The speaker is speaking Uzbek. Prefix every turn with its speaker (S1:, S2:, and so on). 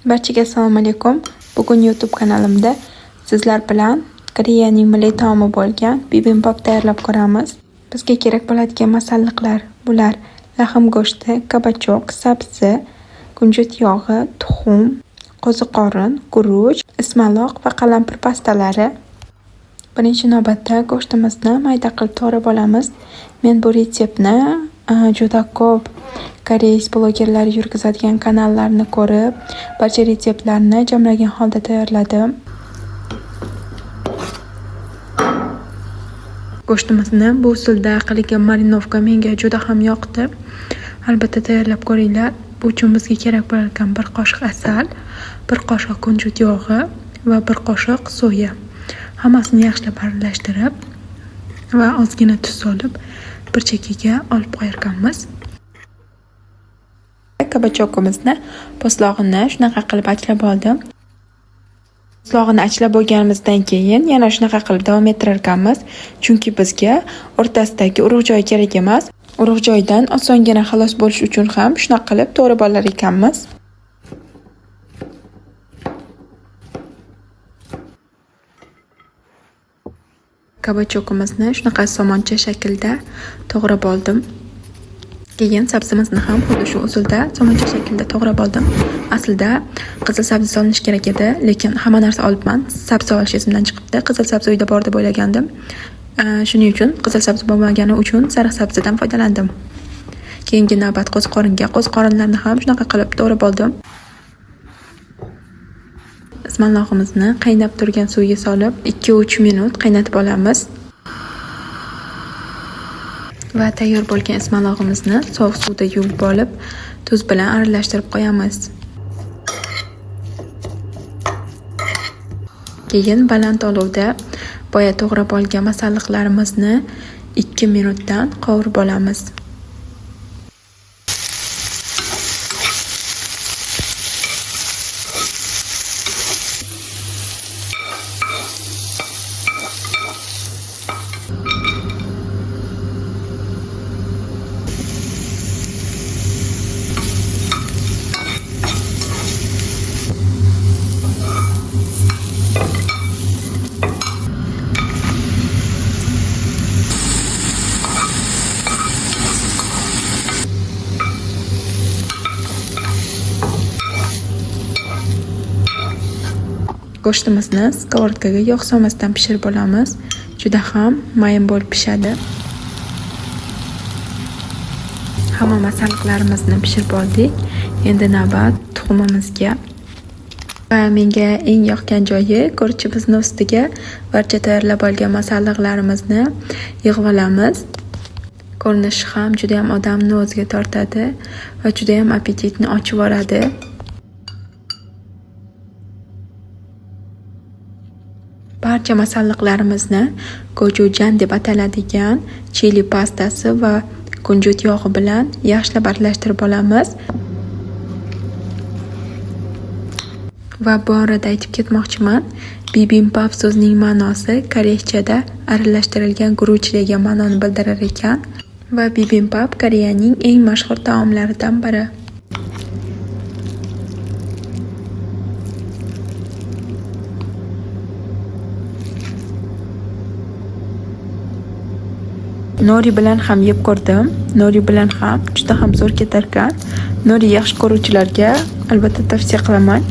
S1: Barchaga assalomu alaykum. Bugun YouTube kanalimda sizlar bilan Koreyaning milliy taomi bo'lgan bibimbap tayyorlab ko'ramiz. Bizga kerak bo'ladigan masalliqlar bular: lahm go'shti, kabachok, sabzi, kunjut yog'i, tuxum, qo'ziqorin, guruch, ismaloq va qalampir pastalari. Birinchi navbatda go'shtimizni mayda qilib to'g'rab olamiz. Men bu retseptni juda ko'p koreys blogerlar yurgizadigan kanallarni ko'rib, barcha retseptlarni jamlagan holda tayyorladim. Go'shtimizni bu usulda qilingan marinovka menga juda ham yoqdi. Albatta tayyorlab ko'ringlar. Bu uchun bizga kerak bo'lgan 1 qoshiq asal, 1 qoshiq kunjut yog'i va 1 qoshiq soya. Hammasini yaxshilab aralashtirib va ozgina tuz solib bir chekkaga olib qo'yarkanmiz. Kabachokimizni po'stlog'ini shunaqa qilib achlab oldim. Po'stlog'ini achlab bo'lganimizdan keyin yana shunaqa qilib davom ettirarkanmiz, chunki bizga o'rtasidagi urug' joyi kerak emas. Urug' joydan osongina xalos bo'lish uchun ham shunaqa qilib to'g'rab olar ekanmiz. Kabachokimizni shunaqa somoncha shaklda to'g'rab oldim. Keyin sabzimizni ham xuddi shu usulda somoncha shaklda to'g'rab oldim. Aslida qizil sabzi solinish kerak edi, lekin hamma narsa olibman. Sabzi olish esimdan chiqibdi. Qizil sabzi uyda bor deb o'ylagandim. Shuning uchun qizil sabzi bo'lmagani uchun sariq sabzidan foydalandim. Keyingi navbat qo'ziqoringa. Qo'ziqorinlarni ham shunaqa qilib to'g'rab oldim. Ismaloqimizni qaynab turgan suvga solib 2-3 minut qaynatib olamiz. Va tayyor bo'lgan ismalog'imizni sovuq suvda yuvib olib, tuz bilan aralashtirib qo'yamiz. Keyin baland olovda boya to'g'rab olgan masalliqlarimizni 2 minutdan qovurib olamiz. Go'shtimizni skоворodkaga yog' solmasdan pishirib olamiz. Juda ham mayin bo'lib pishadi. Hamma masalliqlarimizni pishirib oldik. Endi navbat tuxumimizga. Va menga eng yoqgan joyi go'rchimizni ustiga barcha tayyorlab olgan masalliqlarimizni yig'ib olamiz. Ko'rinishi ham juda ham odamni o'ziga tortadi va juda ham appetitni ochib yoradi. Barcha masalliqlarimizni gochujjan deb ataladigan chili pastasi va kunjut yog'i bilan yaxshilab aralashtirib olamiz. Va bu orada aytib ketmoqchiman, bibimbap so'zining ma'nosi koreychada aralashtirilgan guruch degan ma'noni bildirar ekan va bibimbap Koreyaning eng mashhur taomlaridan biri. Nori bilan ham yeb ko'rdim. Nori bilan ham juda ham zo'r ketarkan. Nori yaxshi ko'ruvchilarga albatta tavsiya qilaman.